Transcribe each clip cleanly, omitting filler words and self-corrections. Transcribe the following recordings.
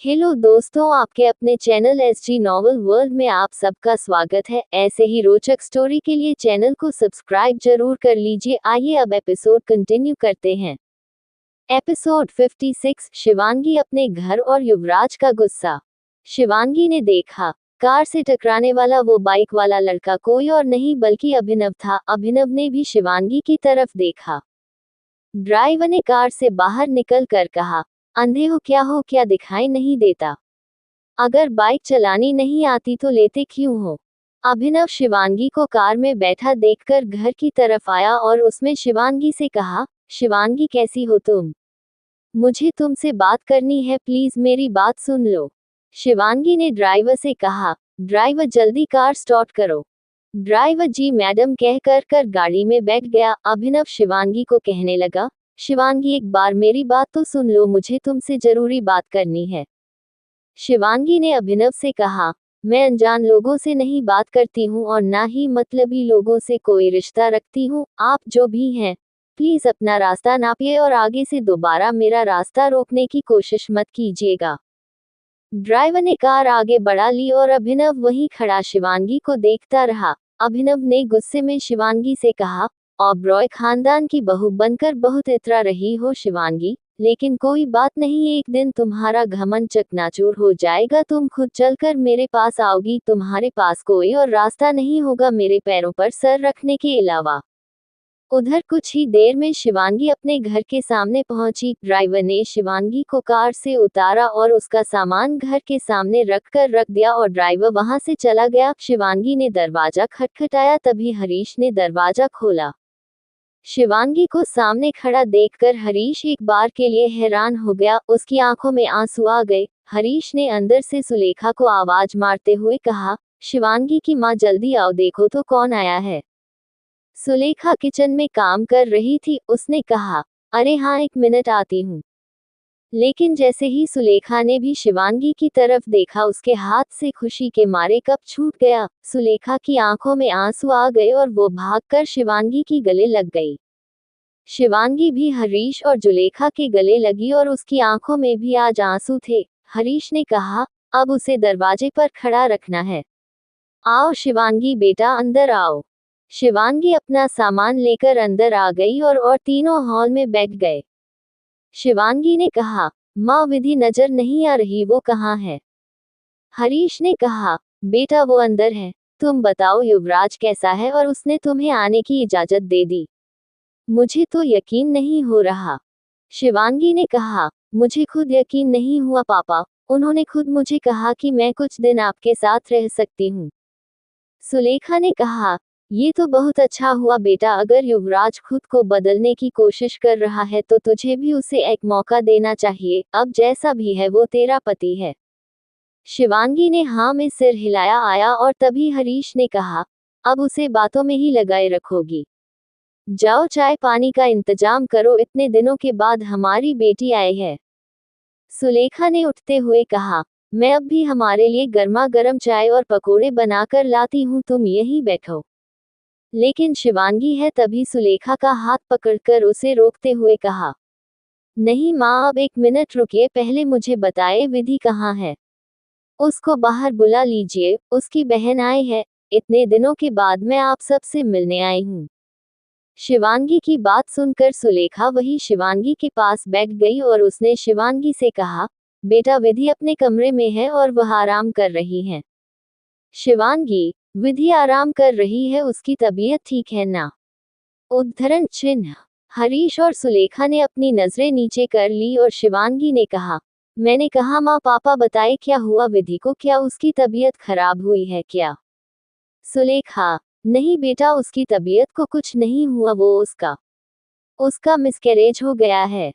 Hello दोस्तों, आपके अपने चैनल एसजी नॉवल वर्ल्ड में आप सबका स्वागत है। ऐसे ही रोचक स्टोरी के लिए चैनल को सब्सक्राइब जरूर कर लीजिए। आइए अब एपिसोड कंटिन्यू करते हैं। एपिसोड 56, शिवांगी अपने घर और युवराज का गुस्सा। शिवांगी ने देखा, कार से टकराने वाला वो बाइक वाला लड़का कोई और नहीं बल्कि अभिनव था। अभिनव ने भी शिवांगी की तरफ देखा। ड्राइवर ने कार से बाहर निकल कर कहा, अंधे हो क्या दिखाई नहीं देता? अगर बाइक चलानी नहीं आती तो लेते क्यों हो? अभिनव शिवांगी को कार में बैठा देखकर घर की तरफ आया और उसमें शिवांगी से कहा, शिवांगी कैसी हो तुम? मुझे तुमसे बात करनी है, प्लीज मेरी बात सुन लो। शिवांगी ने ड्राइवर से कहा, ड्राइवर जल्दी कार स्टार्ट करो। ड्राइवर जी मैडम कहकर गाड़ी में बैठ गया। अभिनव शिवांगी को कहने लगा, शिवांगी एक बार मेरी बात तो सुन लो, मुझे तुमसे जरूरी बात करनी है। शिवांगी ने अभिनव से कहा, मैं अनजान लोगों से नहीं बात करती हूँ और ना ही मतलबी लोगों से कोई रिश्ता रखती हूँ। आप जो भी हैं, प्लीज अपना रास्ता नापिए और आगे से दोबारा मेरा रास्ता रोकने की कोशिश मत कीजिएगा। ड्राइवर ने कार आगे बढ़ा ली और अभिनव वहीं खड़ा शिवांगी को देखता रहा। अभिनव ने गुस्से में शिवांगी से कहा, ओबरॉय खानदान की बहू बनकर बहुत इतरा रही हो शिवांगी, लेकिन कोई बात नहीं, एक दिन तुम्हारा घमंड चकनाचूर हो जाएगा। तुम खुद चलकर मेरे पास आओगी। तुम्हारे पास कोई और रास्ता नहीं होगा मेरे पैरों पर सर रखने के अलावा। उधर कुछ ही देर में शिवांगी अपने घर के सामने पहुंची। ड्राइवर ने शिवांगी को कार से उतारा और उसका सामान घर के सामने रख दिया और ड्राइवर वहां से चला गया। शिवांगी ने दरवाजा खटखटाया, तभी हरीश ने दरवाजा खोला। शिवांगी को सामने खड़ा देखकर हरीश एक बार के लिए हैरान हो गया। उसकी आंखों में आंसू आ गए। हरीश ने अंदर से सुलेखा को आवाज मारते हुए कहा, शिवांगी की माँ जल्दी आओ, देखो तो कौन आया है। सुलेखा किचन में काम कर रही थी। उसने कहा, अरे हाँ, एक मिनट आती हूँ। लेकिन जैसे ही सुलेखा ने भी शिवांगी की तरफ देखा, उसके हाथ से खुशी के मारे कप छूट गया। सुलेखा की आंखों में आंसू आ गए और वो भागकर शिवांगी की गले लग गई। शिवांगी भी हरीश और जुलेखा के गले लगी और उसकी आंखों में भी आज आंसू थे। हरीश ने कहा, अब उसे दरवाजे पर खड़ा रखना है। आओ शिवांगी बेटा, अंदर आओ। शिवांगी अपना सामान लेकर अंदर आ गई और तीनों हॉल में बैठ गए। शिवांगी ने कहा, माँ विधि नजर नहीं आ रही, वो कहाँ है? हरीश ने कहा, बेटा वो अंदर है। तुम बताओ युवराज कैसा है और उसने तुम्हें आने की इजाजत दे दी? मुझे तो यकीन नहीं हो रहा। शिवांगी ने कहा, मुझे खुद यकीन नहीं हुआ पापा। उन्होंने खुद मुझे कहा कि मैं कुछ दिन आपके साथ रह सकती हूँ। सुलेखा ने कहा, ये तो बहुत अच्छा हुआ बेटा। अगर युवराज खुद को बदलने की कोशिश कर रहा है तो तुझे भी उसे एक मौका देना चाहिए। अब जैसा भी है वो तेरा पति है। शिवांगी ने हाँ में सिर हिलाया आया और तभी हरीश ने कहा, अब उसे बातों में ही लगाए रखोगी? जाओ चाय पानी का इंतजाम करो, इतने दिनों के बाद हमारी बेटी आई है। सुलेखा ने उठते हुए कहा, मैं अब भी हमारे लिए गर्मा गर्म चाय और पकोड़े बनाकर लाती हूँ, तुम यहीं बैठो। लेकिन शिवांगी है तभी सुलेखा का हाथ पकड़कर उसे रोकते हुए कहा, नहीं माँ, अब एक मिनट रुकिए, पहले मुझे बताए विधि कहाँ है? उसको बाहर बुला लीजिए, उसकी बहन आई है। इतने दिनों के बाद मैं आप सबसे मिलने आई हूँ। शिवांगी की बात सुनकर सुलेखा वही शिवांगी के पास बैठ गई और उसने शिवांगी से कहा, बेटा विधि अपने कमरे में है और वह आराम कर रही है। शिवांगी, विधि आराम कर रही है, उसकी तबीयत ठीक है ना? उद्धरण चिन्ह। हरीश और सुलेखा ने अपनी नजरें नीचे कर ली और शिवांगी ने कहा, मैंने कहा माँ, पापा बताए क्या हुआ विधि को? क्या उसकी तबीयत खराब हुई है क्या? सुलेखा, नहीं बेटा, उसकी तबीयत को कुछ नहीं हुआ, वो उसका मिसकैरेज हो गया है।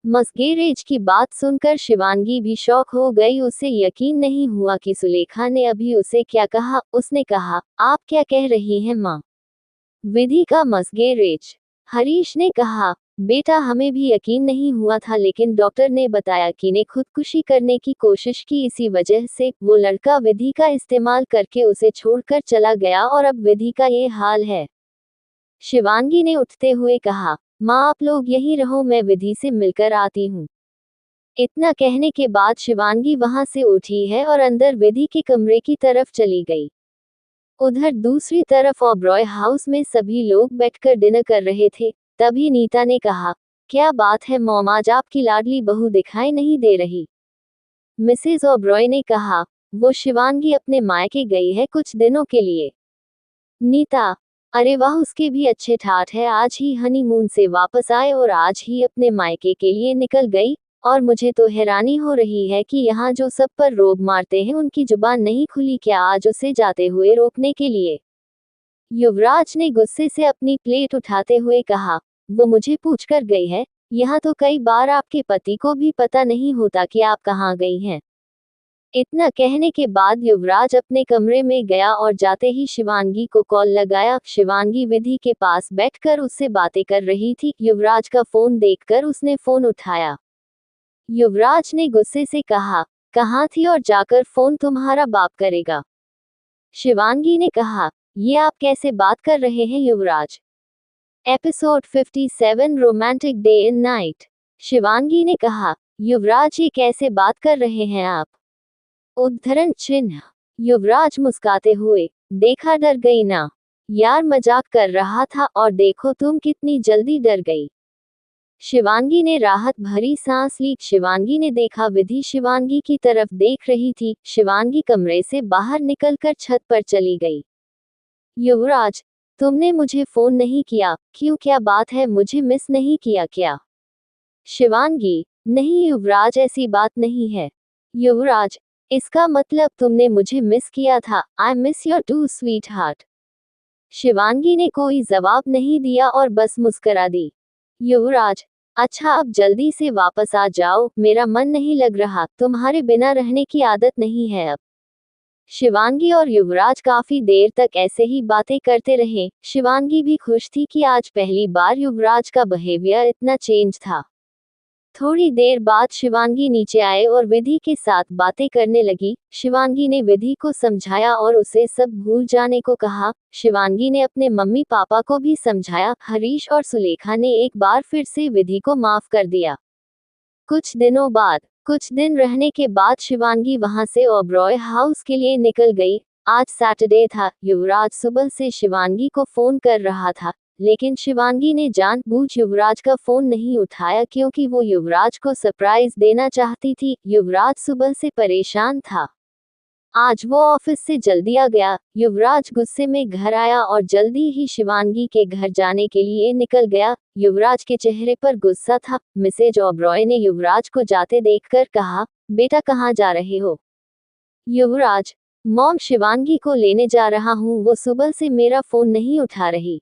मिसकैरेज की बात सुनकर शिवांगी भी शॉक हो गई। उसे यकीन नहीं हुआ कि सुलेखा ने अभी उसे क्या कहा। उसने कहा, आप क्या कह रही हैं माँ? विधि का मिसकैरेज? हरीश ने कहा, बेटा हमें भी यकीन नहीं हुआ था, लेकिन डॉक्टर ने बताया कि ने खुदकुशी करने की कोशिश की, इसी वजह से वो लड़का विधि का इस्तेमाल करके उसे छोड़कर चला गया और अब विधि का ये हाल है। शिवांगी ने उठते हुए कहा, माँ आप लोग यहीं रहो, मैं विधि से मिलकर आती हूँ। इतना कहने के बाद शिवांगी वहां से उठी है और अंदर विधि के कमरे की तरफ चली गई। उधर दूसरी तरफ ओबरॉय हाउस में सभी लोग बैठकर डिनर कर रहे थे। तभी नीता ने कहा, क्या बात है मॉम, आज आपकी लाडली बहू दिखाई नहीं दे रही। मिसेज ओबरॉय ने कहा, वो शिवांगी अपने मायके गई है कुछ दिनों के लिए। नीता, अरे वाह, उसके भी अच्छे ठाठ है, आज ही हनीमून से वापस आए और आज ही अपने मायके के लिए निकल गई। और मुझे तो हैरानी हो रही है कि यहाँ जो सब पर रोब मारते हैं उनकी जुबान नहीं खुली क्या आज उसे जाते हुए रोकने के लिए। युवराज ने गुस्से से अपनी प्लेट उठाते हुए कहा, वो मुझे पूछकर गई है, यहाँ तो कई बार आपके पति को भी पता नहीं होता कि आप कहाँ गई हैं। इतना कहने के बाद युवराज अपने कमरे में गया और जाते ही शिवांगी को कॉल लगाया। शिवांगी विधि के पास बैठकर उससे बातें कर रही थी। युवराज का फोन देखकर उसने फोन उठाया। युवराज ने गुस्से से कहा, कहाँ थी और जाकर फोन तुम्हारा बाप करेगा। शिवांगी ने कहा, ये आप कैसे बात कर रहे हैं Yuvraj. Episode 57 romantic day in night. Shivangi ने कहा, युवराज ये कैसे बात कर रहे हैं आप। उद्धरण चिन्ह। युवराज मुस्काते हुए, देखा डर गई ना। यार मजाक कर रहा था और देखो तुम कितनी जल्दी डर गई। शिवांगी ने राहत भरी सांस ली। शिवांगी ने देखा विधि शिवांगी की तरफ देख रही थी। शिवांगी कमरे से बाहर निकलकर छत पर चली गई। युवराज, तुमने मुझे फोन नहीं किया, क्यों, क्या बात है, मुझे मिस नहीं किया क्या। शिवांगी, नहीं युवराज, ऐसी बात नहीं है। युवराज, इसका मतलब तुमने मुझे मिस किया था। I miss your too sweetheart. Shivangi ने कोई जवाब नहीं दिया और बस मुस्करा दी। युवराज, अच्छा अब जल्दी से वापस आ जाओ, मेरा मन नहीं लग रहा, तुम्हारे बिना रहने की आदत नहीं है अब। शिवांगी और युवराज काफी देर तक ऐसे ही बातें करते रहे। शिवांगी भी खुश थी कि आज पहली बार युवराज का बिहेवियर इतना चेंज था। थोड़ी देर बाद शिवांगी नीचे आए और विधि के साथ बातें करने लगी। शिवांगी ने विधि को समझाया और उसे सब भूल जाने को कहा। शिवांगी ने अपने मम्मी पापा को भी समझाया। हरीश और सुलेखा ने एक बार फिर से विधि को माफ कर दिया। कुछ दिनों बाद, कुछ दिन रहने के बाद शिवांगी वहां से ओबरॉय हाउस के लिए निकल गई। आज सैटरडे था। युवराज सुबह से शिवांगी को फोन कर रहा था, लेकिन शिवांगी ने जानबूझ युवराज का फोन नहीं उठाया क्योंकि वो युवराज को सरप्राइज देना चाहती थी। युवराज सुबह से परेशान था। आज वो ऑफिस से जल्दी आ गया। युवराज गुस्से में घर आया और जल्दी ही शिवांगी के घर जाने के लिए निकल गया। युवराज के चेहरे पर गुस्सा था। मिसेज ओबरॉय ने युवराज को जाते देखकर कहा, बेटा कहाँ जा रहे हो। युवराज, मॉम शिवांगी को लेने जा रहा हूँ, वो सुबह से मेरा फोन नहीं उठा रही।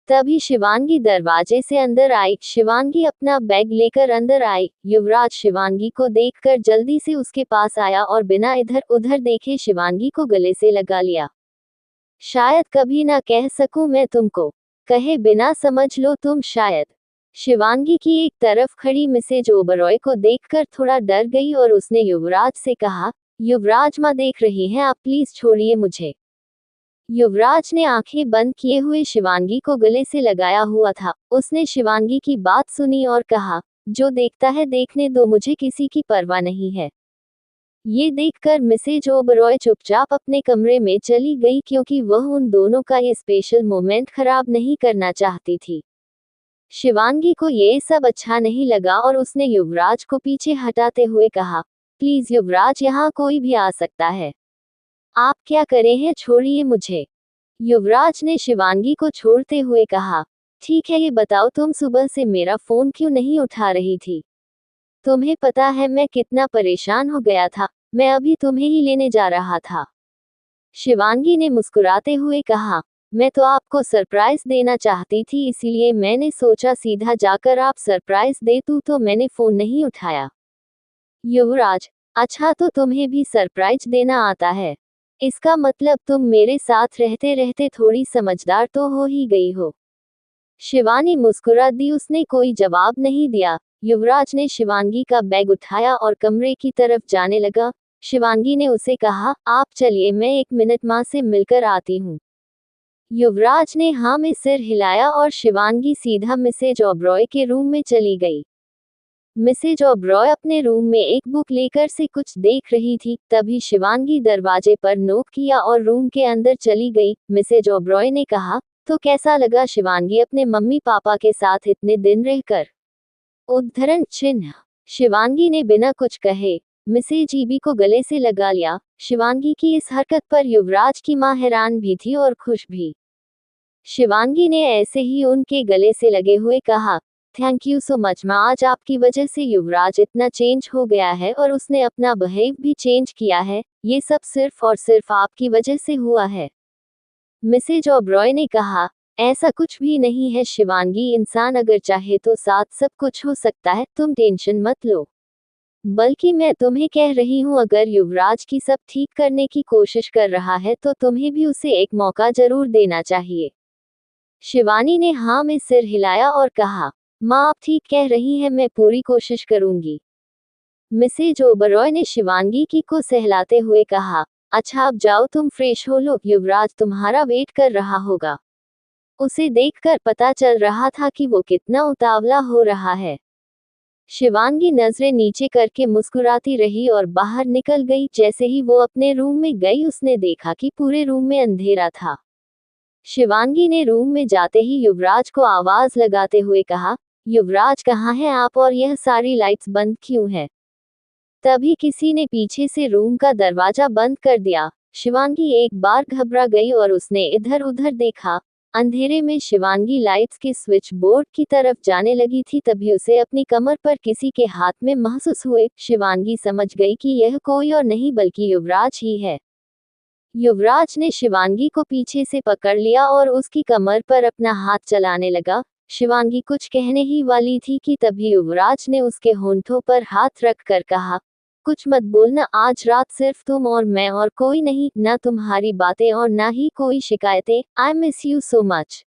तभी शिवांगी दरवाजे से अंदर आई। शिवांगी अपना बैग लेकर अंदर आई। युवराज शिवांगी को देखकर जल्दी से उसके पास आया और बिना इधर उधर देखे शिवांगी को गले से लगा लिया। शायद कभी ना कह सकूं मैं तुमको, कहे बिना समझ लो तुम शायद। शिवांगी की एक तरफ खड़ी मिसेज ओबरॉय को देखकर थोड़ा डर गई और उसने युवराज से कहा, युवराज माँ देख रही हैं आप, प्लीज छोड़िए मुझे। युवराज ने आंखें बंद किए हुए शिवांगी को गले से लगाया हुआ था। उसने शिवांगी की बात सुनी और कहा, जो देखता है देखने दो, मुझे किसी की परवाह नहीं है। ये देखकर मिसेज ओबरॉय चुपचाप अपने कमरे में चली गई क्योंकि वह उन दोनों का ये स्पेशल मोमेंट खराब नहीं करना चाहती थी। शिवांगी को ये सब अच्छा नहीं लगा और उसने युवराज को पीछे हटाते हुए कहा, प्लीज युवराज, यहाँ कोई भी आ सकता है, आप क्या करे हैं, छोड़िए मुझे। युवराज ने शिवांगी को छोड़ते हुए कहा, ठीक है, ये बताओ तुम सुबह से मेरा फोन क्यों नहीं उठा रही थी। तुम्हें पता है मैं कितना परेशान हो गया था, मैं अभी तुम्हें ही लेने जा रहा था। शिवांगी ने मुस्कुराते हुए कहा, मैं तो आपको सरप्राइज देना चाहती थी, इसीलिए मैंने सोचा सीधा जाकर आप सरप्राइज दे दूं, तो मैंने फोन नहीं उठाया। युवराज, अच्छा तो तुम्हें भी सरप्राइज देना आता है। इसका मतलब तुम मेरे साथ रहते रहते थोड़ी समझदार तो हो ही गई हो। शिवानी मुस्कुरा दी। उसने कोई जवाब नहीं दिया। युवराज ने शिवांगी का बैग उठाया और कमरे की तरफ जाने लगा। शिवांगी ने उसे कहा, आप चलिए, मैं 1 मिनट माँ से मिलकर आती हूँ। युवराज ने हाँ में सिर हिलाया और शिवांगी सीधा मिसेज ओबरॉय के रूम में चली गई। मिसेज ओबरॉय अपने रूम में एक बुक लेकर से कुछ देख रही थी, तभी शिवांगी दरवाजे पर नॉक किया और रूम के अंदर चली गई। मिसेज ओबरॉय ने कहा, तो कैसा लगा शिवांगी अपने मम्मी पापा के साथ इतने दिन रहकर? उद्धरण चिन्ह। शिवांगी ने बिना कुछ कहे मिसेज ईबी को गले से लगा लिया। शिवांगी की इस हरकत पर युवराज की मां हैरान भी थी और खुश भी। शिवांगी ने ऐसे ही उनके गले से लगे हुए कहा, थैंक यू सो मच माँ, आज आपकी वजह से युवराज इतना चेंज हो गया है और उसने अपना बिहेव भी चेंज किया है, ये सब सिर्फ और सिर्फ आपकी वजह से हुआ है। मिसेज ओबरॉय ने कहा, ऐसा कुछ भी नहीं है शिवांगी, इंसान अगर चाहे तो साथ सब कुछ हो सकता है, तुम टेंशन मत लो। बल्कि मैं तुम्हें कह रही हूँ, अगर युवराज की सब ठीक करने की कोशिश कर रहा है तो तुम्हें भी उसे एक मौका जरूर देना चाहिए। शिवानी ने हाँ में सिर हिलाया और कहा, माँ आप ठीक कह रही हैं, मैं पूरी कोशिश करूंगी। मिसेज ओबरॉय ने शिवांगी की को सहलाते हुए कहा, अच्छा अब जाओ तुम फ्रेश हो लो, युवराज तुम्हारा वेट कर रहा होगा। उसे देखकर पता चल रहा था कि वो कितना उतावला हो रहा है। शिवांगी नजरें नीचे करके मुस्कुराती रही और बाहर निकल गई। जैसे ही वो अपने रूम में गई उसने देखा कि पूरे रूम में अंधेरा था। शिवांगी ने रूम में जाते ही युवराज को आवाज लगाते हुए कहा, युवराज कहाँ हैं आप और यह सारी लाइट्स बंद क्यों है? तभी किसी ने पीछे से रूम का दरवाजा बंद कर दिया। शिवांगी एक बार घबरा गई और उसने इधर उधर देखा। अंधेरे में शिवांगी लाइट्स के स्विच बोर्ड की तरफ जाने लगी थी, तभी उसे अपनी कमर पर किसी के हाथ में महसूस हुए। शिवांगी समझ गई कि यह कोई और नहीं बल्कि युवराज ही है। युवराज ने शिवांगी को पीछे से पकड़ लिया और उसकी कमर पर अपना हाथ चलाने लगा। शिवांगी कुछ कहने ही वाली थी कि तभी युवराज ने उसके होंठों पर हाथ रख कर कहा, कुछ मत बोलना, आज रात सिर्फ तुम और मैं और कोई नहीं, ना तुम्हारी बातें और ना ही कोई शिकायतें। I miss you so much.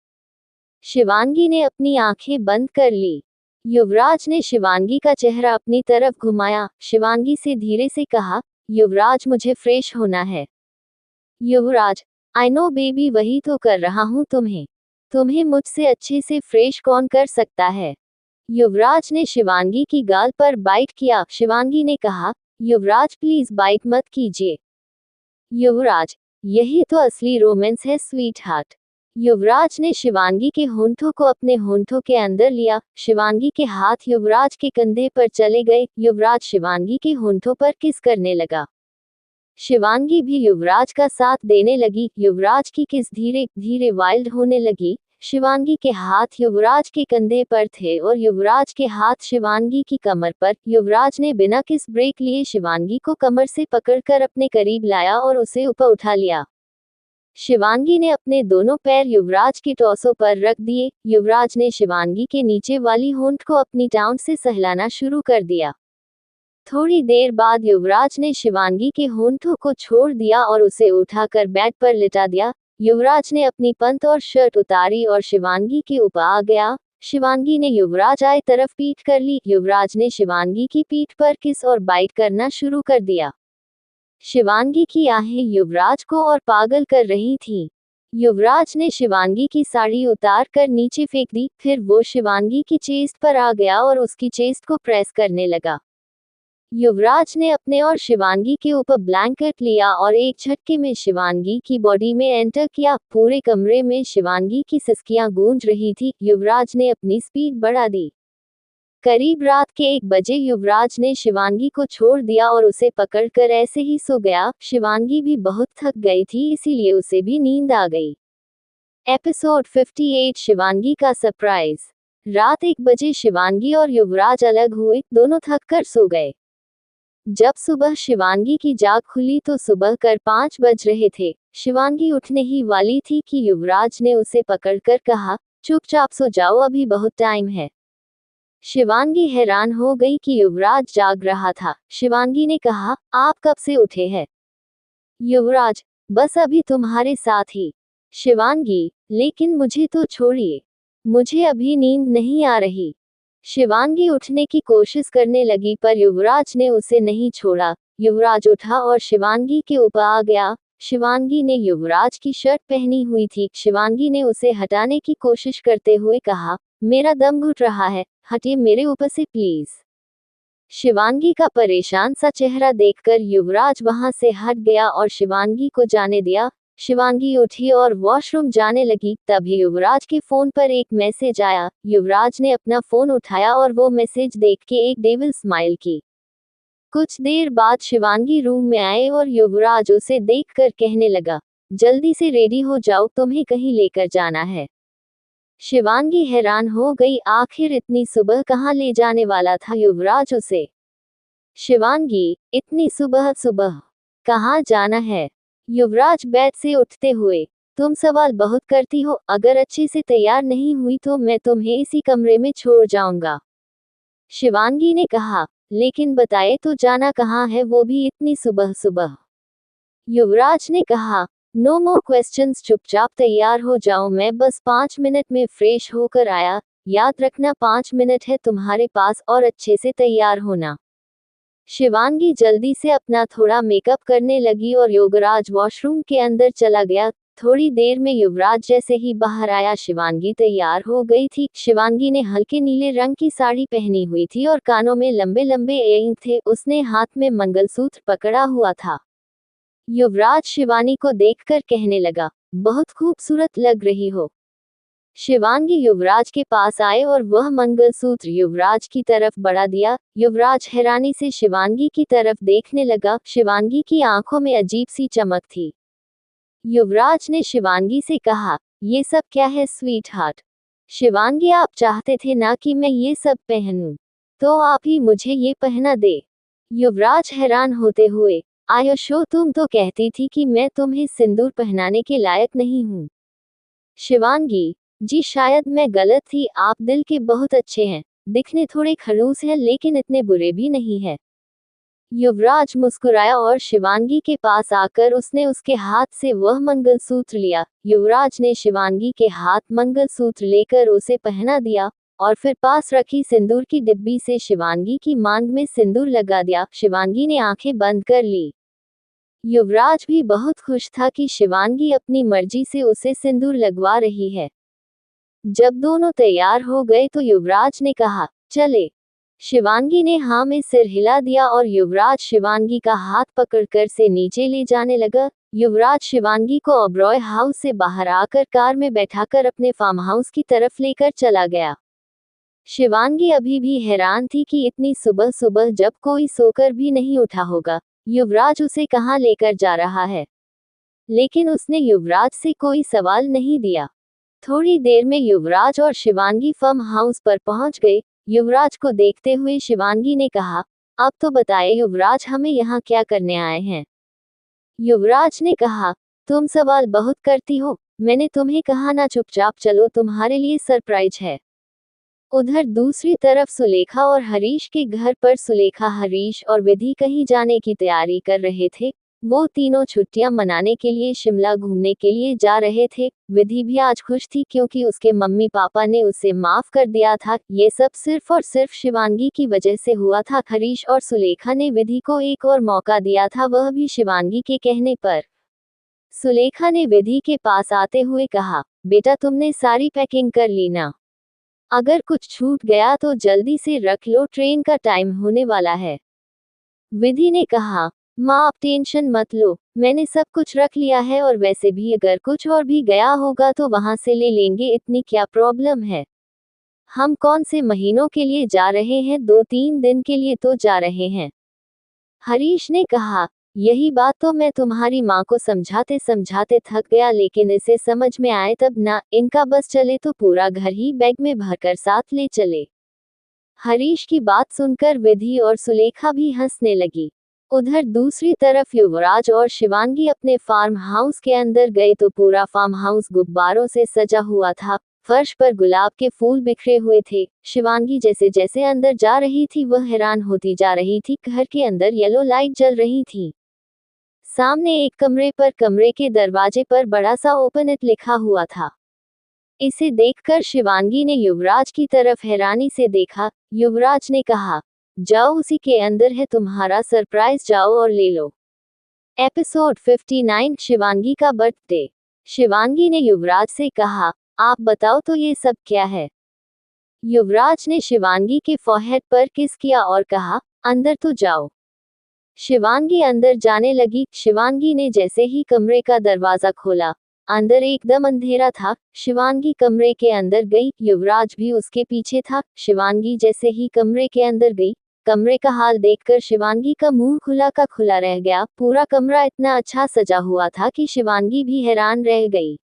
Shivangi ने अपनी आंखें बंद कर ली। युवराज ने शिवांगी का चेहरा अपनी तरफ घुमाया। शिवांगी से धीरे से कहा, युवराज मुझे फ्रेश होना है। युवराज, आई नो बेबी, वही तो कर रहा हूँ तुम्हें मुझसे अच्छे से फ्रेश कौन कर सकता है? युवराज ने शिवांगी की गाल पर बाइट किया। शिवांगी ने कहा, युवराज प्लीज बाइट मत कीजिए। युवराज, यही तो असली रोमांस है स्वीट हार्ट। युवराज ने शिवांगी के होंठों को अपने होंठों के अंदर लिया। शिवांगी के हाथ युवराज के कंधे पर चले गए। युवराज शिवांगी के होंठों पर किस करने लगा। शिवांगी भी युवराज का साथ देने लगी। युवराज की किस धीरे धीरे वाइल्ड होने लगी। शिवांगी के हाथ युवराज के कंधे पर थे और युवराज के हाथ शिवांगी की कमर पर। युवराज ने बिना किस ब्रेक लिए शिवांगी को कमर से पकड़कर अपने करीब लाया और उसे ऊपर उठा लिया। शिवांगी ने अपने दोनों पैर युवराज के टॉसों पर रख दिए। युवराज ने शिवांगी के नीचे वाली होंठ को अपनी टांग से सहलाना शुरू कर दिया। थोड़ी देर बाद युवराज ने शिवांगी के होंठों को छोड़ दिया और उसे उठाकर बेड पर लिटा दिया। युवराज ने अपनी पंत और शर्ट उतारी और शिवांगी के ऊपर आ गया। शिवांगी ने युवराज आए तरफ पीठ कर ली। युवराज ने शिवांगी की पीठ पर किस और बाइट करना शुरू कर दिया। शिवांगी की आहें युवराज को और पागल कर रही थीं। युवराज ने शिवांगी की साड़ी उतार कर नीचे फेंक दी। फिर वो शिवांगी की चेस्ट पर आ गया और उसकी चेस्ट को प्रेस करने लगा। युवराज ने अपने और शिवांगी के ऊपर ब्लैंकेट लिया और एक झटके में शिवांगी की बॉडी में एंटर किया। पूरे कमरे में शिवांगी की सिसकियां गूंज रही थी। युवराज ने अपनी स्पीड बढ़ा दी। करीब रात के 1 बजे युवराज ने शिवांगी को छोड़ दिया और उसे पकड़कर ऐसे ही सो गया। शिवांगी भी बहुत थक गई थी, इसीलिए उसे भी नींद आ गई। एपिसोड 58 शिवांगी का सरप्राइज। रात 1 बजे शिवांगी और युवराज अलग हुए, दोनों थक कर सो गए। जब सुबह शिवांगी की जाग खुली तो सुबह कर 5 बज रहे थे। शिवांगी उठने ही वाली थी कि युवराज ने उसे पकड़कर कहा, चुपचाप सो जाओ, अभी बहुत टाइम है। शिवांगी हैरान हो गई कि युवराज जाग रहा था। शिवांगी ने कहा, आप कब से उठे हैं? युवराज, बस अभी तुम्हारे साथ ही। शिवांगी, लेकिन मुझे तो छोड़िए, मुझे अभी नींद नहीं आ रही। शिवांगी उठने की कोशिश करने लगी पर युवराज ने उसे नहीं छोड़ा। युवराज उठा और शिवांगी के ऊपर आ गया। शिवांगी ने युवराज की शर्ट पहनी हुई थी। शिवांगी ने उसे हटाने की कोशिश करते हुए कहा, मेरा दम घुट रहा है, हटिए मेरे ऊपर से प्लीज। शिवांगी का परेशान सा चेहरा देखकर युवराज वहां से हट गया और शिवांगी को जाने दिया। शिवांगी उठी और वॉशरूम जाने लगी, तभी युवराज के फोन पर एक मैसेज आया। युवराज ने अपना फोन उठाया और वो मैसेज देख के एक डेविल स्माइल की। कुछ देर बाद शिवांगी रूम में आए और युवराज उसे देखकर कहने लगा, जल्दी से रेडी हो जाओ, तुम्हें कहीं लेकर जाना है। शिवांगी हैरान हो गई, आखिर इतनी सुबह कहाँ ले जाने वाला था युवराज उसे। शिवांगी, इतनी सुबह सुबह कहाँ जाना है? युवराज बेड से उठते हुए, तुम सवाल बहुत करती हो, अगर अच्छे से तैयार नहीं हुई तो मैं तुम्हें इसी कमरे में छोड़ जाऊंगा। शिवांगी ने कहा, लेकिन बताए तो जाना कहाँ है, वो भी इतनी सुबह सुबह। युवराज ने कहा, नो मोर क्वेश्चंस, चुपचाप तैयार हो जाओ, मैं बस 5 मिनट में फ्रेश होकर आया। याद रखना 5 मिनट है तुम्हारे पास और अच्छे से तैयार होना। शिवांगी जल्दी से अपना थोड़ा मेकअप करने लगी और युवराज वॉशरूम के अंदर चला गया। थोड़ी देर में युवराज जैसे ही बाहर आया, शिवांगी तैयार हो गई थी। शिवांगी ने हल्के नीले रंग की साड़ी पहनी हुई थी और कानों में लंबे लंबे इयररिंग थे। उसने हाथ में मंगलसूत्र पकड़ा हुआ था। युवराज शिवानी को देखकर कहने लगा, बहुत खूबसूरत लग रही हो। शिवांगी युवराज के पास आए और वह मंगलसूत्र युवराज की तरफ बढ़ा दिया। युवराज हैरानी से शिवांगी की तरफ देखने लगा। शिवांगी की आंखों में अजीब सी चमक थी। युवराज ने शिवांगी से कहा, ये सब क्या है स्वीट हार्ट? शिवांगी, आप चाहते थे ना कि मैं ये सब पहनूं, तो आप ही मुझे ये पहना दे। युवराज हैरान होते हुए, आयुषो, तुम तो कहती थी कि मैं तुम्हें सिंदूर पहनाने के लायक नहीं हूँ। शिवांगी, जी शायद मैं गलत थी, आप दिल के बहुत अच्छे हैं, दिखने थोड़े खड़ूस हैं लेकिन इतने बुरे भी नहीं है। युवराज मुस्कुराया और शिवांगी के पास आकर उसने उसके हाथ से वह मंगलसूत्र लिया। युवराज ने शिवांगी के हाथ मंगलसूत्र लेकर उसे पहना दिया और फिर पास रखी सिंदूर की डिब्बी से शिवांगी की मांग में सिंदूर लगा दिया। शिवांगी ने आंखें बंद कर ली। युवराज भी बहुत खुश था कि शिवांगी अपनी मर्जी से उसे सिंदूर लगवा रही है। जब दोनों तैयार हो गए तो युवराज ने कहा, चले। शिवांगी ने हाँ में सिर हिला दिया और युवराज शिवांगी का हाथ पकड़कर से नीचे ले जाने लगा। युवराज शिवांगी को ओबरॉय हाउस से बाहर आकर कार में बैठाकर अपने फार्म हाउस की तरफ लेकर चला गया। शिवांगी अभी भी हैरान थी कि इतनी सुबह सुबह जब कोई सोकर भी नहीं उठा होगा, युवराज उसे कहाँ लेकर जा रहा है। लेकिन उसने युवराज से कोई सवाल नहीं दिया। थोड़ी देर में युवराज और शिवांगी फार्म हाउस पर पहुंच गए। युवराज को देखते हुए शिवांगी ने कहा, अब तो बताए युवराज, हमें यहाँ क्या करने आए हैं? युवराज ने कहा, तुम सवाल बहुत करती हो, मैंने तुम्हें कहा ना चुपचाप चलो, तुम्हारे लिए सरप्राइज है। उधर दूसरी तरफ सुलेखा और हरीश के घर पर सुलेखा, हरीश और विधि कहीं जाने की तैयारी कर रहे थे। वो तीनों छुट्टियां मनाने के लिए शिमला घूमने के लिए जा रहे थे। विधि भी आज खुश थी क्योंकि उसके मम्मी पापा ने उसे माफ कर दिया था। ये सब सिर्फ और सिर्फ शिवांगी की वजह से हुआ था। हरीश और सुलेखा ने विधि को एक और मौका दिया था, वह भी शिवांगी के कहने पर। सुलेखा ने विधि के पास आते हुए कहा, बेटा तुमने सारी पैकिंग कर ली ना? अगर कुछ छूट गया तो जल्दी से रख लो, ट्रेन का टाइम होने वाला है। विधि ने कहा, माँ आप टेंशन मत लो, मैंने सब कुछ रख लिया है और वैसे भी अगर कुछ और भी गया होगा तो वहां से ले लेंगे, इतनी क्या प्रॉब्लम है। हम कौन से महीनों के लिए जा रहे हैं, 2-3 दिन के लिए तो जा रहे हैं। हरीश ने कहा, यही बात तो मैं तुम्हारी माँ को समझाते समझाते थक गया, लेकिन इसे समझ में आए तब ना, इनका बस चले तो पूरा घर ही बैग में भरकर साथ ले चले। हरीश की बात सुनकर विधि और सुलेखा भी हंसने लगी। उधर दूसरी तरफ युवराज और शिवांगी अपने फार्म हाउस के अंदर गए तो पूरा फार्म हाउस गुब्बारों से सजा हुआ था। फर्श पर गुलाब के फूल बिखरे हुए थे। शिवांगी जैसे जैसे अंदर जा रही थी वह हैरान होती जा रही थी। घर के अंदर येलो लाइट जल रही थी। सामने एक कमरे पर कमरे के दरवाजे पर बड़ा सा ओपन इट लिखा हुआ था। इसे देखकर शिवांगी ने युवराज की तरफ हैरानी से देखा। युवराज ने कहा, जाओ उसी के अंदर है तुम्हारा सरप्राइज, जाओ और ले लो। एपिसोड 59, शिवांगी का बर्थडे। शिवांगी ने युवराज से कहा, आप बताओ तो ये सब क्या है? युवराज ने शिवांगी के फोरहेड पर किस किया और कहा, अंदर तो जाओ। शिवांगी अंदर जाने लगी। शिवांगी ने जैसे ही कमरे का दरवाजा खोला, अंदर एकदम अंधेरा था। शिवांगी कमरे के अंदर गई, युवराज भी उसके पीछे था। शिवांगी जैसे ही कमरे के अंदर गई, कमरे का हाल देखकर शिवांगी का मुंह खुला का खुला रह गया। पूरा कमरा इतना अच्छा सजा हुआ था कि शिवांगी भी हैरान रह गई।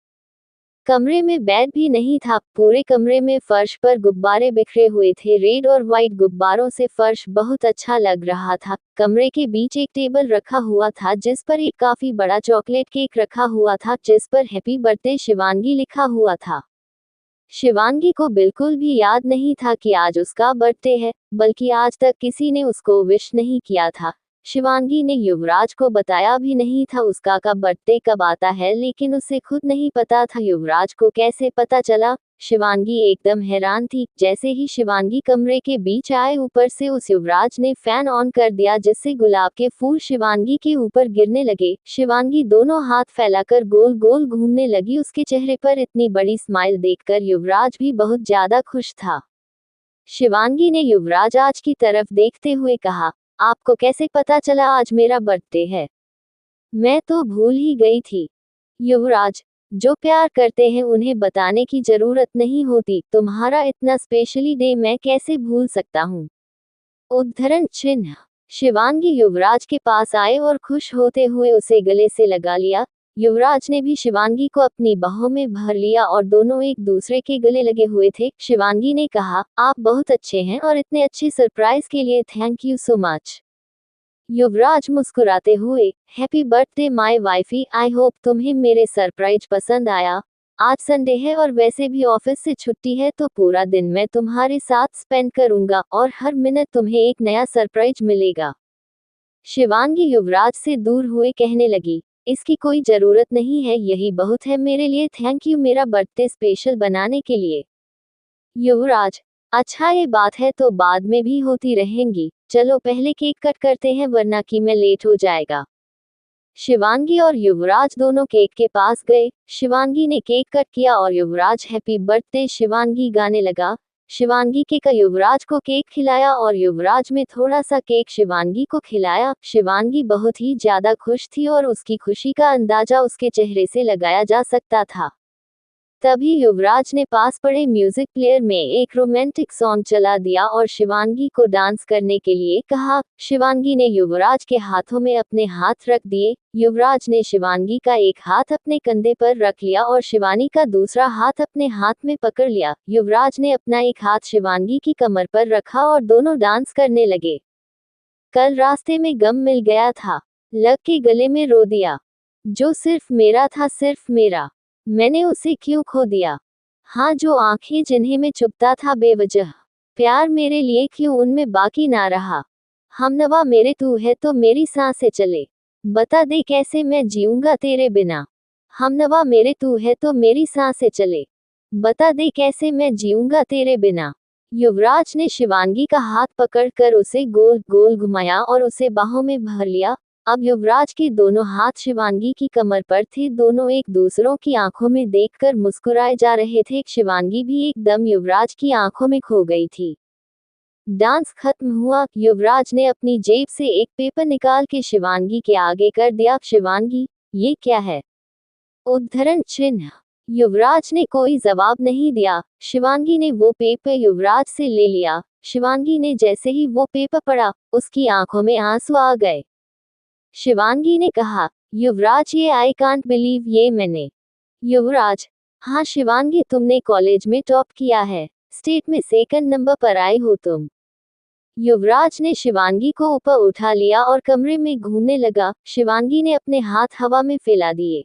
कमरे में बेड भी नहीं था। पूरे कमरे में फर्श पर गुब्बारे बिखरे हुए थे। रेड और व्हाइट गुब्बारों से फर्श बहुत अच्छा लग रहा था। कमरे के बीच एक टेबल रखा हुआ था जिस पर एक काफी बड़ा चॉकलेट केक रखा हुआ था जिस पर हैप्पी बर्थडे शिवांगी लिखा हुआ था। शिवांगी को बिल्कुल भी याद नहीं था कि आज उसका बर्थडे है, बल्कि आज तक किसी ने उसको विश नहीं किया था। शिवांगी ने युवराज को बताया भी नहीं था उसका बर्थडे कब आता है, लेकिन उसे खुद नहीं पता था युवराज को कैसे पता चला। शिवांगी एकदम हैरान थी। जैसे ही शिवांगी कमरे के बीच आए, ऊपर से उस युवराज ने फैन ऑन कर दिया जिससे गुलाब के फूल शिवांगी के ऊपर गिरने लगे। शिवांगी दोनों हाथ फैलाकर गोल गोल घूमने लगी। उसके चेहरे पर इतनी बड़ी स्माइल देखकर युवराज भी बहुत ज्यादा खुश था। शिवांगी ने युवराज आज की तरफ देखते हुए कहा, आपको कैसे पता चला आज मेरा बर्थडे है? मैं तो भूल ही गई थी। युवराज, जो प्यार करते हैं उन्हें बताने की जरूरत नहीं होती। तुम्हारा इतना स्पेशली डे मैं कैसे भूल सकता हूँ? उद्धरण चिन्ह। शिवांगी युवराज के पास आए और खुश होते हुए उसे गले से लगा लिया। युवराज ने भी शिवांगी को अपनी बाहों में भर लिया और दोनों एक दूसरे के गले लगे हुए थे। शिवांगी ने कहा, आप बहुत अच्छे हैं और इतने अच्छे सरप्राइज के लिए थैंक यू सो मच। युवराज मुस्कुराते हुए, happy birthday my wifey, I hope तुम्हें मेरे सरप्राइज पसंद आया। आज संडे है और वैसे भी ऑफिस से छुट्टी है तो पूरा दिन मैं तुम्हारे साथ स्पेंड करूंगा और हर मिनट तुम्हें एक नया सरप्राइज मिलेगा। शिवांगी युवराज से दूर हुए कहने लगी, इसकी कोई जरूरत नहीं है, यही बहुत है मेरे लिए। थैंक यू मेरा बर्थडे स्पेशल बनाने के लिए। युवराज, अच्छा ये बात है तो बाद में भी होती रहेंगी। चलो पहले केक कट करते हैं वरना कि मैं लेट हो जाएगा। शिवांगी और युवराज दोनों केक के पास गए। शिवांगी ने केक कट किया और युवराज हैप्पी बर्थडे शिवांगी गाने लगा। शिवांगी के का युवराज को केक खिलाया और युवराज में थोड़ा सा केक शिवांगी को खिलाया। शिवांगी बहुत ही ज्यादा खुश थी और उसकी खुशी का अंदाजा उसके चेहरे से लगाया जा सकता था। तभी युवराज ने पास पड़े म्यूजिक प्लेयर में एक रोमांटिक सॉन्ग चला दिया और शिवांगी को डांस करने के लिए कहा। शिवांगी ने युवराज के हाथों में अपने हाथ रख दिए। युवराज ने शिवांगी का एक हाथ अपने कंधे पर रख लिया और शिवानी का दूसरा हाथ अपने हाथ में पकड़ लिया। युवराज ने अपना एक हाथ शिवांगी की कमर पर रखा और दोनों डांस करने लगे। कल रास्ते में गम मिल गया था, लग के गले में रो दिया। जो सिर्फ मेरा था, सिर्फ मेरा, मैंने उसे क्यों खो दिया? हाँ, जो आंखें जिन्हें मैं चुपता था बेवजह, प्यार मेरे लिए क्यों उनमें बाकी ना रहा? हमनवा मेरे तू है तो मेरी सांसें चले, बता दे कैसे मैं जीऊंगा तेरे बिना। हमनवा मेरे तू है तो मेरी सांसें चले, बता दे कैसे मैं जीऊंगा तेरे बिना। युवराज ने शिवांगी का हाथ पकड़कर उसे गोल गोल घुमाया और उसे बाहों में भर लिया। अब युवराज के दोनों हाथ शिवांगी की कमर पर थे। दोनों एक दूसरों की आंखों में देखकर मुस्कुराए जा रहे थे। शिवांगी भी एकदम युवराज की आंखों में खो गई थी। डांस खत्म हुआ। युवराज ने अपनी जेब से एक पेपर निकाल के शिवांगी के आगे कर दिया। शिवांगी, ये क्या है? उद्धरण चिन्ह। युवराज ने कोई जवाब नहीं दिया। शिवांगी ने वो पेपर युवराज से ले लिया। शिवांगी ने जैसे ही वो पेपर पढ़ा, उसकी आंखों में आंसू आ गए। शिवांगी ने कहा, युवराज, ये आई कांट बिलीव ये मैंने। युवराज, हाँ शिवांगी, तुमने कॉलेज में टॉप किया है, स्टेट में सेकंड नंबर पर आई हो तुम। युवराज ने शिवांगी को ऊपर उठा लिया और कमरे में घूमने लगा। शिवांगी ने अपने हाथ हवा में फैला दिए।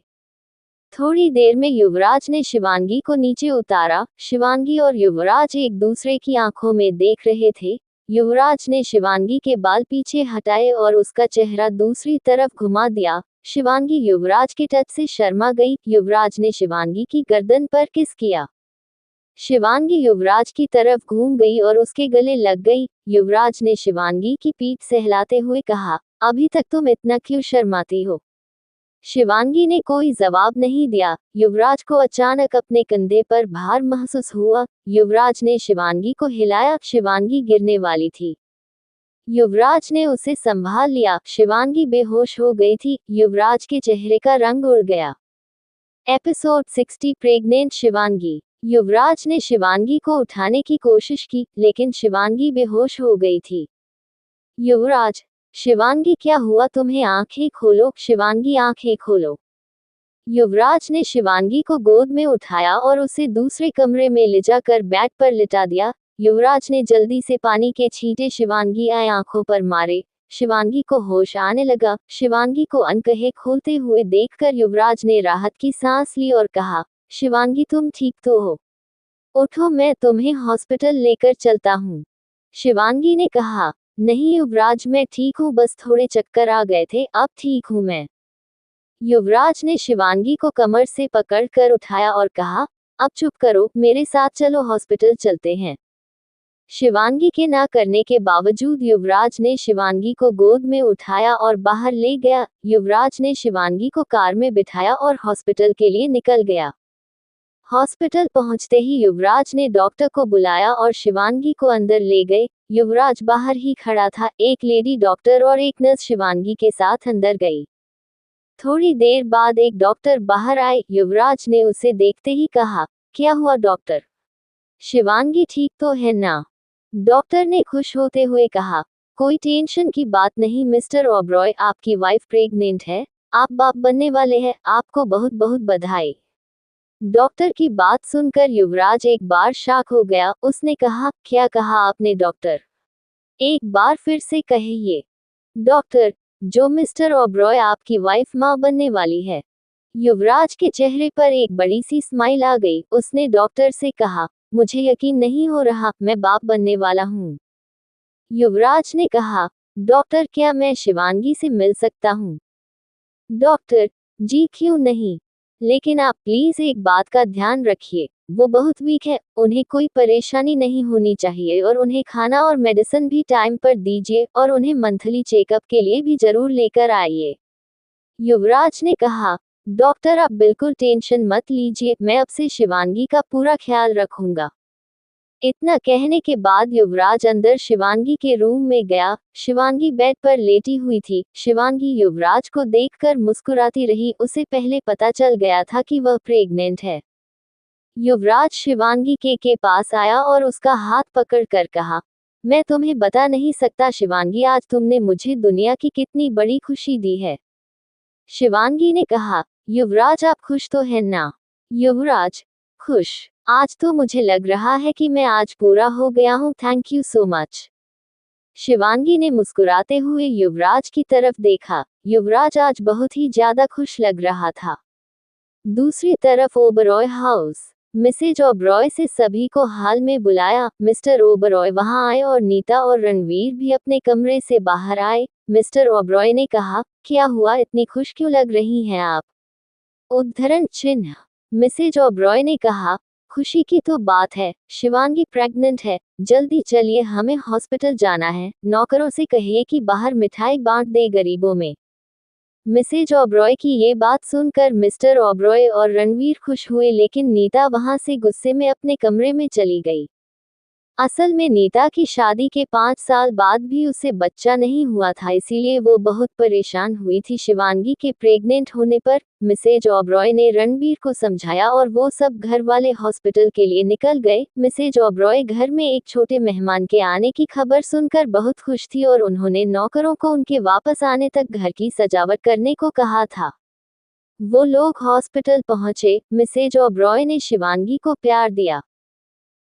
थोड़ी देर में युवराज ने शिवांगी को नीचे उतारा। शिवांगी और युवराज एक दूसरे की आंखों में देख रहे थे। युवराज ने शिवांगी के बाल पीछे हटाए और उसका चेहरा दूसरी तरफ घुमा दिया। शिवांगी युवराज के टच से शर्मा गई। युवराज ने शिवांगी की गर्दन पर किस किया। शिवांगी युवराज की तरफ घूम गई और उसके गले लग गई। युवराज ने शिवांगी की पीठ सहलाते हुए कहा, अभी तक तुम इतना क्यों शर्माती हो? शिवांगी ने कोई जवाब नहीं दिया। युवराज को अचानक अपने कंधे पर भार महसूस हुआ। युवराज ने शिवांगी को हिलाया। शिवांगी गिरने वाली थी। युवराज ने उसे संभाल लिया। शिवांगी बेहोश हो गई थी। युवराज के चेहरे का रंग उड़ गया। Episode 60 pregnant Shivangi. युवराज ने शिवांगी को उठाने की कोशिश की, लेकिन शिवांगी बेहोश हो गई थी। युवराज, शिवांगी क्या हुआ तुम्हें? आंखें खोलो। शिवांगी आंखें खोलो। युवराज ने शिवांगी को गोद में उठाया और उसे दूसरे कमरे में ले जाकर बेड पर लिटा दिया। युवराज ने जल्दी से पानी के छींटे शिवांगी की आंखों पर मारे। शिवांगी को होश आने लगा। शिवांगी को अनकहे खोलते हुए देखकर युवराज ने राहत की सांस ली और कहा, शिवांगी तुम ठीक तो हो? उठो, मैं तुम्हें हॉस्पिटल लेकर चलता हूँ। शिवांगी ने कहा, नहीं युवराज, मैं ठीक हूँ, बस थोड़े चक्कर आ गए थे, अब ठीक हूँ मैं। युवराज ने शिवांगी को कमर से पकड़कर उठाया और कहा, अब चुप करो, मेरे साथ चलो, हॉस्पिटल चलते हैं। शिवांगी के ना करने के बावजूद युवराज ने शिवांगी को गोद में उठाया और बाहर ले गया। युवराज ने शिवांगी को कार में बिठाया और हॉस्पिटल के लिए निकल गया। हॉस्पिटल पहुंचते ही युवराज ने डॉक्टर को बुलाया और शिवांगी को अंदर ले गए। युवराज बाहर ही खड़ा था। एक लेडी डॉक्टर और एक नर्स शिवांगी के साथ अंदर गई। थोड़ी देर बाद एक डॉक्टर बाहर आए। युवराज ने उसे देखते ही कहा, क्या हुआ डॉक्टर? शिवांगी ठीक तो है ना? डॉक्टर ने खुश होते हुए कहा, कोई टेंशन की बात नहीं मिस्टर ओबरॉय, आपकी वाइफ प्रेग्नेंट है, आप बाप बनने वाले हैं, आपको बहुत बहुत बधाई। डॉक्टर की बात सुनकर युवराज एक बार शॉक हो गया। उसने कहा, क्या कहा आपने डॉक्टर? एक बार फिर से कहिए। डॉक्टर, जो मिस्टर ओबरॉय आपकी वाइफ मां बनने वाली है। युवराज के चेहरे पर एक बड़ी सी स्माइल आ गई। उसने डॉक्टर से कहा, मुझे यकीन नहीं हो रहा, मैं बाप बनने वाला हूँ। युवराज ने कहा, डॉक्टर क्या मैं शिवांगी से मिल सकता हूँ? डॉक्टर, जी क्यों नहीं, लेकिन आप प्लीज एक बात का ध्यान रखिए, वो बहुत वीक है, उन्हें कोई परेशानी नहीं होनी चाहिए और उन्हें खाना और मेडिसिन भी टाइम पर दीजिए और उन्हें मंथली चेकअप के लिए भी जरूर लेकर आइए। युवराज ने कहा, डॉक्टर आप बिल्कुल टेंशन मत लीजिए, मैं अब से शिवांगी का पूरा ख्याल रखूंगा। इतना कहने के बाद युवराज अंदर शिवांगी के रूम में गया। शिवांगी बेड पर लेटी हुई थी। शिवांगी युवराज को देखकर मुस्कुराती रही। उसे पहले पता चल गया था कि वह प्रेग्नेंट है। युवराज शिवांगी के पास आया और उसका हाथ पकड़कर कहा, मैं तुम्हें बता नहीं सकता शिवांगी, आज तुमने मुझे दुनिया की कितनी बड़ी खुशी दी है। शिवांगी ने कहा, युवराज आप खुश तो हैं ना? युवराज, खुश? आज तो मुझे लग रहा है कि मैं आज पूरा हो गया हूँ, thank you so much. Shivangi ने मुस्कुराते हुए युवराज की तरफ देखा। युवराज आज बहुत ही ज्यादा खुश लग रहा था। दूसरी तरफ ओबरॉय हाउस। मिसेज ओबरॉय से सभी को हाल में बुलाया। मिस्टर ओबरॉय वहां आए और नीता और रणवीर भी अपने कमरे से बाहर आए। मिस्टर ओबरॉय ने कहा, क्या हुआ, इतनी खुश क्यों लग रही हैं आप? उद्धरण चिन्ह। मिसेज ओबरॉय ने कहा, खुशी की तो बात है, शिवांगी प्रेग्नेंट है, जल्दी चलिए, हमें हॉस्पिटल जाना है, नौकरों से कहिए कि बाहर मिठाई बांट दे गरीबों में। मिसेज ओबरॉय की ये बात सुनकर मिस्टर ओबरॉय और रणवीर खुश हुए, लेकिन नीता वहां से गुस्से में अपने कमरे में चली गई। असल में नीता की शादी के 5 साल बाद भी उसे बच्चा नहीं हुआ था, इसीलिए वो बहुत परेशान हुई थी शिवांगी के प्रेग्नेंट होने पर। मिसेज ओबरॉय ने रणबीर को समझाया और वो सब घर वाले हॉस्पिटल के लिए निकल गए। मिसेज ओबरॉय घर में एक छोटे मेहमान के आने की खबर सुनकर बहुत खुश थी और उन्होंने नौकरों को उनके वापस आने तक घर की सजावट करने को कहा था। वो लोग हॉस्पिटल पहुंचे। मिसेज ओबरॉय ने शिवांगी को प्यार दिया।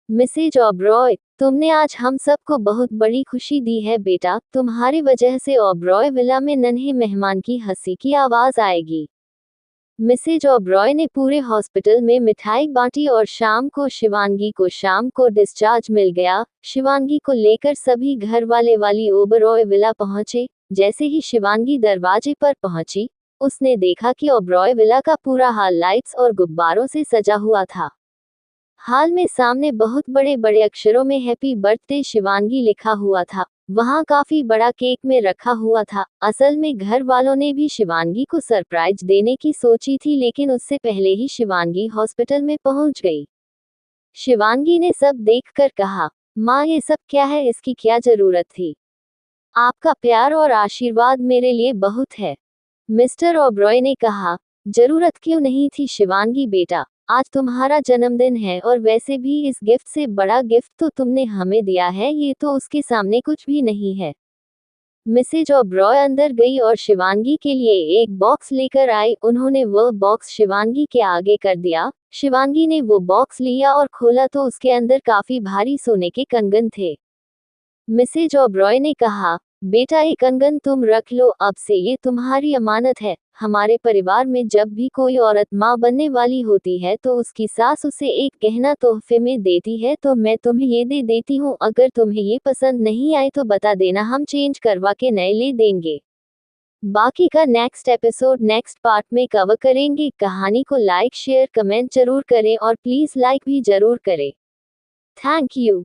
मिसेज ओबरॉय, तुमने आज हम सबको बहुत बड़ी खुशी दी है बेटा, तुम्हारी वजह से ओबरॉय विला में नन्हे मेहमान की हंसी की आवाज आएगी। मिसेज ओबरॉय ने पूरे हॉस्पिटल में मिठाई बांटी और शाम को डिस्चार्ज मिल गया। शिवांगी को लेकर सभी घर वाले वाली ओबरॉय विला पहुंचे। जैसे ही शिवांगी दरवाजे पर पहुंची, उसने देखा कि ओबरॉय विला का पूरा हाल लाइट्स और गुब्बारों से सजा हुआ था। हाल में सामने बहुत बड़े बड़े अक्षरों में हैप्पी बर्थडे शिवांगी लिखा हुआ था। वहां काफी बड़ा केक में रखा हुआ था। असल में घर वालों ने भी शिवांगी को सरप्राइज देने की सोची थी, लेकिन उससे पहले ही शिवांगी हॉस्पिटल में पहुंच गई। शिवांगी ने सब देखकर कहा, माँ ये सब क्या है, इसकी क्या जरूरत थी? आपका प्यार और आशीर्वाद मेरे लिए बहुत है। मिस्टर ओब्रॉय ने कहा, जरूरत क्यों नहीं थी शिवांगी बेटा, आज तुम्हारा जन्मदिन है और वैसे भी इस गिफ्ट से बड़ा गिफ्ट तो तुमने हमें दिया है, ये तो उसके सामने कुछ भी नहीं है। मिसेज ओब्रॉय अंदर गई और शिवांगी के लिए एक बॉक्स लेकर आई। उन्होंने वह बॉक्स शिवांगी के आगे कर दिया। शिवांगी ने वो बॉक्स लिया और खोला तो उसके अंदर काफी भारी सोने के कंगन थे। मिसेज ओब्रॉय ने कहा, बेटा ये कंगन तुम रख लो, अब से ये तुम्हारी अमानत है। हमारे परिवार में जब भी कोई औरत माँ बनने वाली होती है तो उसकी सास उसे एक गहना तोहफे में देती है, तो मैं तुम्हें ये दे देती हूँ। अगर तुम्हें ये पसंद नहीं आए तो बता देना, हम चेंज करवा के नए ले देंगे। बाकी का नेक्स्ट एपिसोड नेक्स्ट पार्ट में कवर करेंगे। कहानी को लाइक शेयर कमेंट जरूर करें और प्लीज लाइक भी जरूर करें। Thank you.